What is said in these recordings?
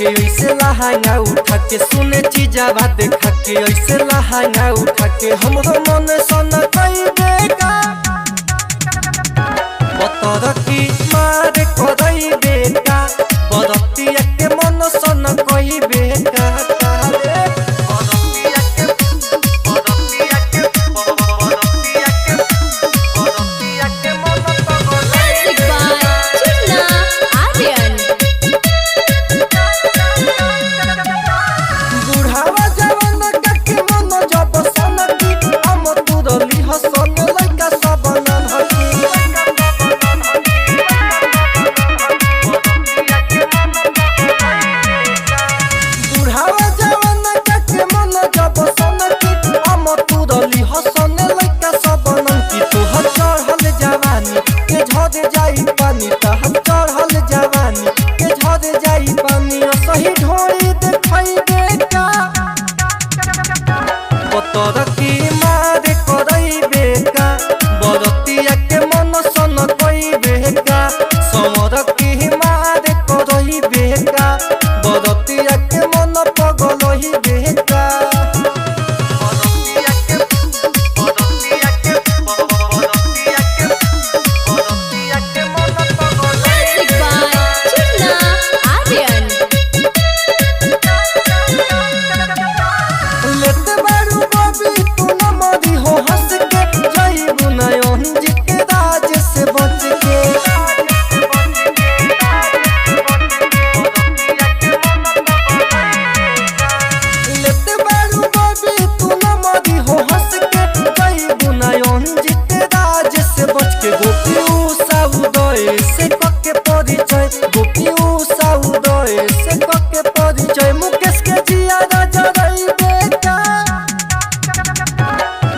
के ऐसे लहंगा उठा के सुने चीजा बात देखा के ऐसे लहंगा उठा के हमरो मन सन कई बेका बतर की मार करई बेका बरतिया के मन सन कई बेका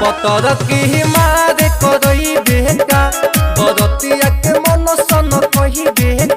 बतर की मार करई बेका बरतिया के मन सन कही बेका।